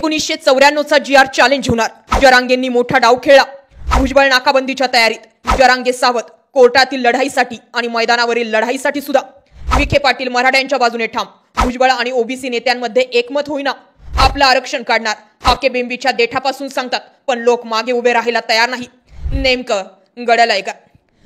1994चा G.R. challenge होणार. जरांगेंनी मोठा डाव खेळला. भुजबळ नाकाबंदीच्या तयारीत. जरांगे सावध. कोर्टातील लढाईसाठी आणि मैदानावरील लढाईसाठी सुद्धा. विखे पाटील मराठ्यांच्या बाजूने ठाम. भुजबळ आणि ओबीसी नेत्यांमध्ये एकमत होईना. आपलं आरक्षण काढणार. हाकेबेंबीच्या देठापासून सांगतात, पण लोक मागे उभे राहायला तयार नाही. नेमकं घडलंय का?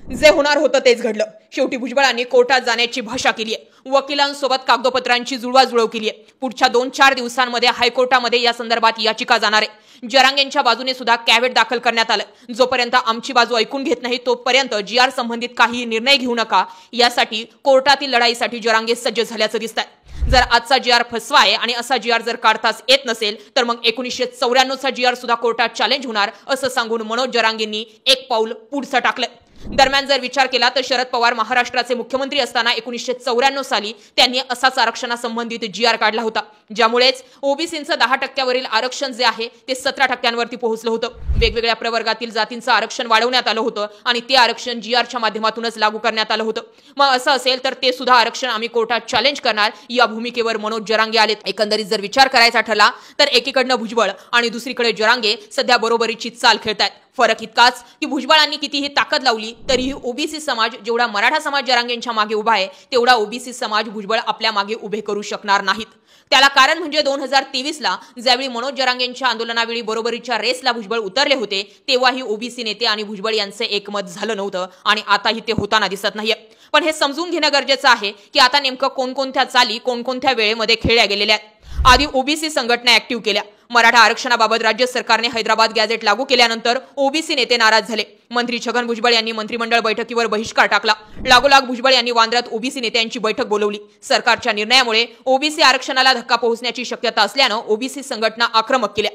जे होणार होतं तेच घडलं. शेवटी भुजबळांनी कोर्टात जाण्याची भाषा केली आहे. वकिलांसोबत कागदपत्रांची जुळवाजुळव केली आहे. पुढच्या 2-4 दिवसांमध्ये हायकोर्टामध्ये या संदर्भात याचिका जाणार आहे. जरांगेंच्या बाजूने सुद्धा कॅव्हेट दाखल करण्यात आलं. जोपर्यंत आमची बाजू ऐकून घेत नाही तोपर्यंत जी.आर संबंधित काही निर्णय घेऊ नका, यासाठी कोर्टातील लढाईसाठी जरांगे सज्ज झाल्याचं दिसतंय. जर आजचा जी.आर फसवा आहे आणि असा जी.आर जर काढताच येत नसेल तर मग 1994चा जी.आर सुद्धा कोर्टात चॅलेंज होणार असं सांगून मनोज जरांगेंनी एक पाऊल पुढचं टाकलं. दरम्यान जर विचार केला तर शरद पवार महाराष्ट्राचे मुख्यमंत्री असताना 1994 साली त्यांनी असाच आरक्षणासंबंधित जी.आर काढला होता, ज्यामुळेच ओबीसींचं 10% आरक्षण जे आहे ते 17% पोहोचलं होतं. वेगवेगळ्या प्रवर्गातील जातींचं आरक्षण वाढवण्यात आलं होतं आणि ते आरक्षण जी.आरच्या माध्यमातूनच लागू करण्यात आलं होतं. मग असं असेल तर ते सुद्धा आरक्षण आम्ही कोर्टात चॅलेंज करणार, या भूमिकेवर मनोज जरांगे आलेत. एकंदरीत जर विचार करायचा ठरला तर एकीकडनं भुजबळ आणि दुसरीकडे जरांगे सध्या बरोबरीची चाल खेळतायत. फरक इतकाच की भुजबळांनी कितीही ताकद लावली तरीही ओबीसी समाज जेवढा मराठा समाज जरांगेंच्या मागे उभा आहे तेवढा ओबीसी समाज भुजबळ आपल्या मागे उभे करू शकणार नाहीत. त्याला कारण म्हणजे 2023ला ज्यावेळी मनोज जरांगेंच्या आंदोलनावेळी बरोबरीच्या रेसला भुजबळ उतरले होते तेव्हाही ओबीसी नेते आणि भुजबळ यांचे एकमत झालं नव्हतं आणि आताही ते होताना दिसत नाहीये. पण हे समजून घेणं गरजेचं आहे की आता नेमकं कोणकोणत्या चाली कोणकोणत्या वेळेमध्ये खेळल्या गेलेल्या आहेत. आधी ओबीसी संघटना ऍक्टिव्ह केल्या. मराठा आरक्षणाबाबत राज्य सरकारने हैदराबाद गॅझेट लागू केल्यानंतर ओबीसी नेते नाराज झाले. मंत्री छगन भुजबळ यांनी मंत्रिमंडळ बैठकीवर बहिष्कार टाकला. लागोलाग भुजबळ यांनी वांद्र्यात ओबीसी नेत्यांची बैठक बोलवली. सरकारच्या निर्णयामुळे ओबीसी आरक्षणाला धक्का पोहोचण्याची शक्यता असल्यानं ओबीसी संघटना आक्रमक केल्या.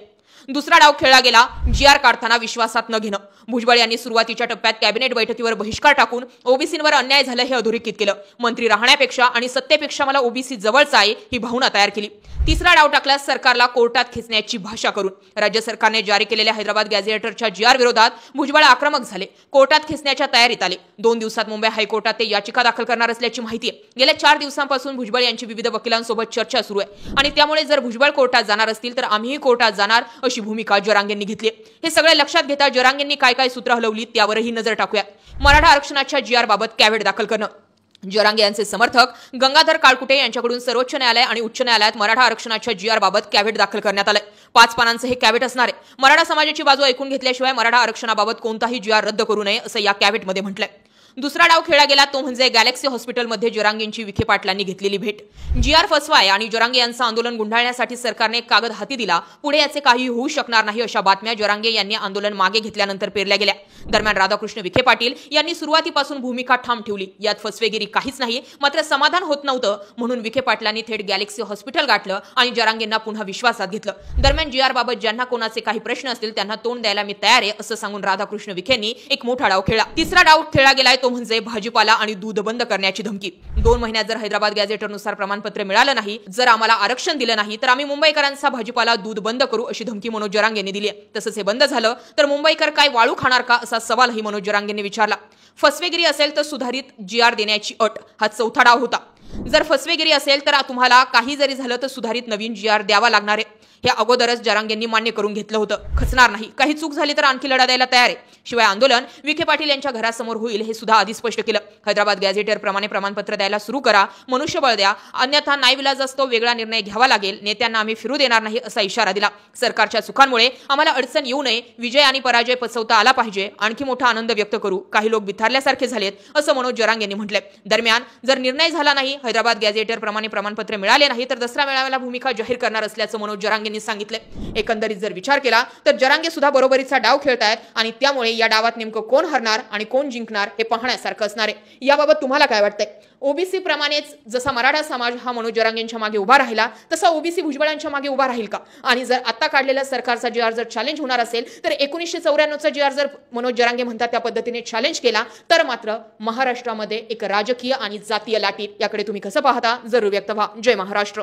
दुसरा डाव खेळला गेला जी.आर काढताना विश्वासात न घेणं. भुजबळ यांनी सुरुवातीच्या टप्प्यात कॅबिनेट बैठकीवर बहिष्कार टाकून ओबीसींवर अन्याय झाला हे अधोरेखित केलं. मंत्री राहण्यापेक्षा आणि सत्तेपेक्षा मला ओबीसी जवळचा आहे ही भावना तयार केली. तिसरा डाव टाकला सरकारला कोर्टात खेचण्याची भाषा करून. राज्य सरकारने जारी केलेल्या हैदराबाद गॅझेटरच्या जी.आर विरोधात भुजबळ आक्रमक झाले. कोर्टात खेचण्याच्या तयारीत आले. 2 दिवसात मुंबई हायकोर्टात ते याचिका दाखल करणार असल्याची माहिती आहे. गेल्या 4 दिवसांपासून भुजबळ यांची विविध वकिलांसोबत चर्चा सुरू आहे आणि त्यामुळे जर भुजबळ कोर्टात जाणार असतील तर आम्हीही कोर्टात जाणार अशी भूमिका जरांगेंनी घेतली. हे सगळे लक्षात घेता जरांगेंनी काय काय सूत्र हलवली त्यावरही नजर टाकूया. मराठा आरक्षणाच्या जी.आर बाबत कॅव्हेट दाखल करणं. जरांगे यांचे समर्थक गंगाधर काळकुटे यांच्याकडून सर्वोच्च न्यायालय आणि उच्च न्यायालयात मराठा आरक्षणाच्या जी.आर बाबत कॅव्हेट दाखल करण्यात आलंय. 5 पानांचं हे कॅव्हेट असणार आहे. मराठा समाजाची बाजू ऐकून घेतल्याशिवाय मराठा आरक्षणाबाबत कोणताही जी.आर रद्द करू नये असं या कॅव्हेटमध्ये म्हटलंय. दुसरा डाव खेळला गेला तो म्हणजे गॅलेक्सी हॉस्पिटलमध्ये जरांगेंची विखे पाटलांनी घेतलेली भेट. जी.आर फसवा आहे आणि जरांगे यांचं आंदोलन गुंडाळण्यासाठी सरकारने कागद हाती दिला. पुढे याचे काही होऊ शकणार नाही अशा बातम्या जरांगे यांनी आंदोलन मागे घेतल्यानंतर पेरल्या गेल्या. दरम्यान राधाकृष्ण विखे पाटील यांनी सुरुवातीपासून भूमिका ठाम ठेवली. यात फसवेगिरी काहीच नाही. मात्र समाधान होत नव्हतं म्हणून विखे पाटलांनी थेट गॅलेक्सी हॉस्पिटल गाठलं आणि जरांगेंना पुन्हा विश्वासात घेतलं. दरम्यान जी.आर बाबत ज्यांना कोणाचे काही प्रश्न असतील त्यांना तोंड द्यायला मी तयार आहे असं सांगून राधाकृष्ण विखेंनी एक मोठा डाव खेळला. तिसरा डाव खेळला गेलाय तो म्हणजे भाजीपाला आणि दूध बंद करण्याची धमकी. 2 महिन्यात जर हैदराबाद गॅझेटरनुसार प्रमाणपत्र मिळालं नाही, जर आम्हाला आरक्षण दिलं नाही तर आम्ही मुंबईकरांचा भाजीपाला दूध बंद करू अशी धमकी मनोज जरांगेंनी दिली आहे. तसंच हे बंद झालं तर मुंबईकर काय वाळू खाणार का असा सवालही मनोज जरांगेंनी विचारला. फसवेगिरी असेल तर सुधारित जी.आर देण्याची अट हा चौथा डाव होता. जर फसवेगिरी असेल तर तुम्हाला काही जरी झालं तर सुधारित नवीन जी.आर द्यावा लागणार आहे. हे अगोदरच जरांगेंनी मान्य करून घेतलं होतं. खचणार नाही. काही चूक झाली तर आणखी लढा द्यायला तयार आहे. शिवाय आंदोलन विखे पाटील यांच्या घरासमोर होईल हे सुद्धा आधी स्पष्ट केलं. हैदराबाद गॅझेटर प्रमाणे प्रमाणपत्र द्यायला सुरू करा, मनुष्यबळ द्या, अन्यथा नाईविलाजास्तव वेगळा निर्णय घ्यावा लागेल. नेत्यांना आम्ही फिरू देणार नाही असा इशारा दिला. सरकारच्या चुकांमुळे आम्हाला अडचण येऊ नये, विजय आणि पराजय पचवता आला पाहिजे, आणखी मोठा आनंद व्यक्त करू. काही लोक बिथारल्यासारखे झालेत असं मनोज जरांगेंनी म्हटलंय. दरम्यान जर निर्णय झाला नाही, हैदराबाद गॅझेटर प्रमाणे प्रमाणपत्र मिळाले नाही तर दसरा मेळाव्याला भूमिका जाहीर करणार असल्याचं मनोज जरांगेंनी सांगितलंय. एकंदरीत जर विचार केला तर जरांगे सुद्धा बरोबरीचा डाव खेळतायत आणि त्यामुळे या डावात नेमकं कोण हरणार आणि कोण जिंकणार हे पाहण्यासारखं असणार आहे. याबाबत तुम्हाला काय वाटतंय? ओबीसी प्रमाणेच जसा मराठा समाज हा मनोज जरांगेंच्या मागे उभा राहिला तसा ओबीसी भुजबळांच्या मागे उभा राहील का? आणि जर आता काढलेला सरकारचा जी.आर जर चॅलेंज होणार असेल तर 1994चा जी.आर जर मनोज जरांगे म्हणतात त्या पद्धतीने चॅलेंज केला तर मात्र महाराष्ट्रामध्ये एक राजकीय आणि जातीय लाटी याकडे तुम्ही कसं पाहता जरूर व्यक्त व्हा. जय महाराष्ट्र.